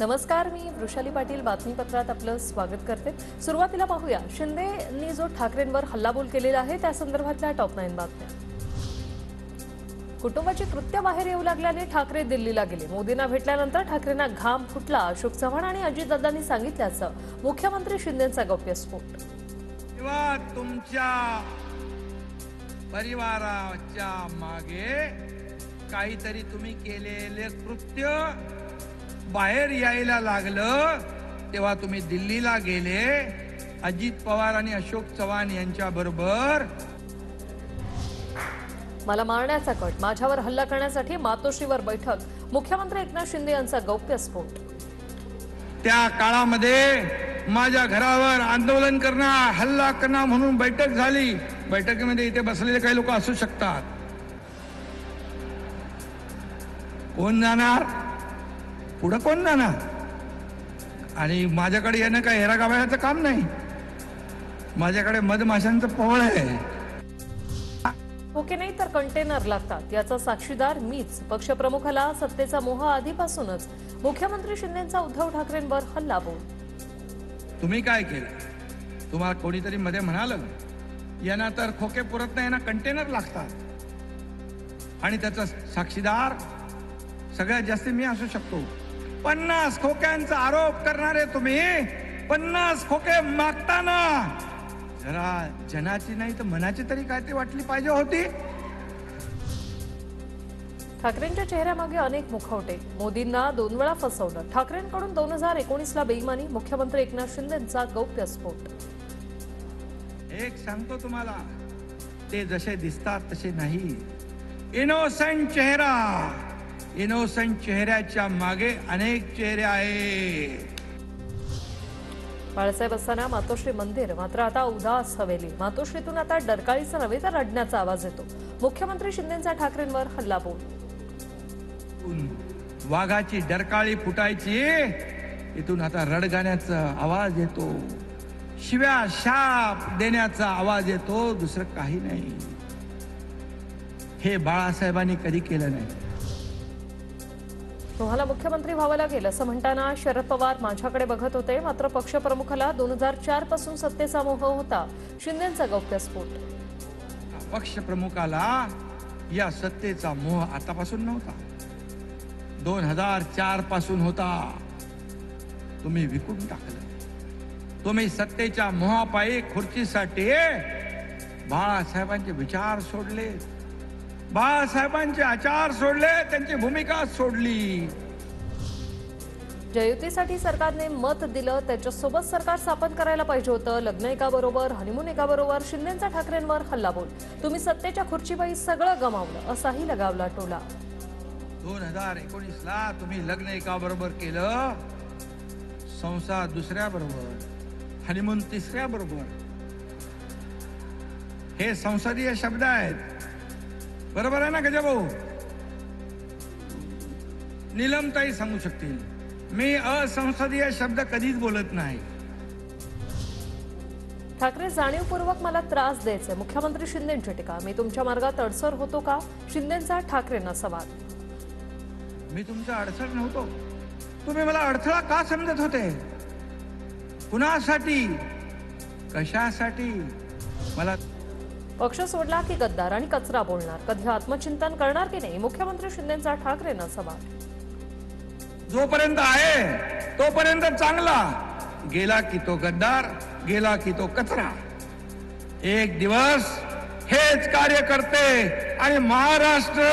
नमस्कार, मी वृषाली पाटील बातमीपत्रात आपलं स्वागत करते। सुरुवातीला पाहूया शिंदेंनी जो ठाकरेंवर हल्लाबोल केलेला आहे त्या संदर्भातल्या टॉप 9 बातम्या। कुटुंबाची कृत्य बाहेर येऊ लागल्याने ठाकरे दिल्लीला गेले। मोदींना भेटल्यानंतर ठाकरेंना घाम फुटला। अशोक चव्हाण आणि अजितदादांनी सांगितल्याचं मुख्यमंत्री शिंदेंचा गौप्यस्फोट। तेव्हा तुमच्या परिवाराच्या मागे काहीतरी तुम्ही केलेले कृत्य बाहेर यायला लागलं तेव्हा तुम्ही दिल्लीला गेले। अजित पवार आणि अशोक चव्हाण यांच्या बरोबर मला मारण्याचा कट, माझ्यावर हल्ला करण्यासाठी मातोश्रीवर बैठक। मुख्यमंत्री एकनाथ शिंदे यांचा गौप्यस्फोट। त्या काळामध्ये माझ्या घरावर आंदोलन करणार, हल्ला करणार म्हणून बैठक झाली। बैठकीमध्ये इथे बसलेले काही लोक असू शकतात। कोण जाणार पुढे, कोण जाणार? आणि माझ्याकडे येणं काय हेरा गावाचं काम नाही। माझ्याकडे मधमाशांचं पोळ आहे। ओके नाही तर कंटेनर लागतात याचा साक्षीदार मीच। पक्षप्रमुखाला सत्तेचा मोह आधीपासूनच। मुख्यमंत्री शिंदेंचा उद्धव ठाकरेंवर हल्लाबोल। तुम्ही काय केलं? तुम्हाला कोणीतरी मध्ये म्हणालं यांना तर खोके पुरत नाही, यांना कंटेनर लागतात। आणि त्याचा साक्षीदार सगळ्यात जास्त मी असू शकतो। 50 खोक्यांचा आरोप करणारे तुम्ही 50 खोके मागताना जरा जनाची नाही तर मनाची तरी काय ते वाटली पाहिजे होती। ठाकरेंच्या चेहऱ्यामागे अनेक मुखवटे। मोदींना 2 वेळा फसवलं। ठाकरेंकडून 2019ला बेईमानी। मुख्यमंत्री एकनाथ शिंदेंचा गौप्यस्फोट। एक सांगतो तुम्हाला, ते जसे दिसतात तसे नाही। इनोसेंट चेहरा, इनोसेंट चेहऱ्याच्या मागे अनेक चेहरे आहेत। बाळासाहेब असताना मातोश्री मंदिर, मात्र आता उदास हवेली। मातोश्रीतून आता डरकाळीचा नव्हे तर रडण्याचा आवाज येतो। मुख्यमंत्री शिंदेंचा ठाकरेंवर हल्लाबोल। वाघाची डरकाळी फुटायची, इथून आता रडगाण्याचा आवाज येतो। शिव्या शाप देण्याचा आवाज येतो, दुसरं काही नाही। हे बाळासाहेबांनी कधी केलं नाही। तुम्हाला मुख्यमंत्री व्हावं लागेल असं म्हणताना शरद पवार माझ्याकडे बघत होते, मात्र पक्षप्रमुखाला 2004 पासून सत्तेचा मोह होता। शिंदेंचा गौप्यस्फोट। पक्षप्रमुखाला या सत्तेचा मोह आतापासून नव्हता, 2004 पासून होता। तुम्ही विकून टाकलं। तुम्ही सत्तेच्या मोहापायी खुर्चीसाठी बाळासाहेबांचे विचार सोडले, बाळासाहेबांचे आचार सोडले, त्यांची भूमिका सोडली। जयुतीसाठी सरकारने मत दिलं, त्याच्यासोबत सरकार स्थापन करायला पाहिजे होतं। लग्न एकाबरोबर, हनीमून एकाबरोबर। शिंदेंचा ठाकरेंवर हल्लाबोल। तुम्ही सत्तेच्या खुर्चीपायी सगळं गमावलं असाही लगावला टोला। 2019ला तुम्ही लग्न एकाबरोबर केलं, संसार दुसऱ्या बरोबर, हनीमून तिसऱ्या बरोबर। हे संसदीय शब्द आहेत, बरोबर आहे ना गजाभाऊ? नीलमताई सांगू शकतील, मी असंसदीय शब्द कधीच बोलत नाही। ठाकरे जाणीवपूर्वक मला त्रास द्यायचे। मुख्यमंत्री शिंदेंची टीका। मी तुमच्या मार्गात अडसर होतो का? शिंदेंचा ठाकरेंना सवाल। मी तुमचा अडसर नव्हतो, तुम्ही मला अडथळा का समजत होते? कुणासाठी, कशासाठी? मला पक्ष सोडला की गद्दार आणि कचरा बोलणार? कधी आत्मचिंतन करणार की नाही? मुख्यमंत्री शिंदेंचा ठाकरेंना सवाल। जोपर्यंत आहे तोपर्यंत चांगला, गेला की तो गद्दार, गेला की तो कचरा। एक दिवस हेच कार्य करते आणि महाराष्ट्र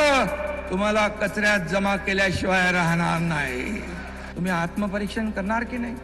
तुम्हाला कचऱ्यात जमा केल्याशिवाय राहणार नाही। तुम्ही आत्मपरीक्षण करणार की नाही?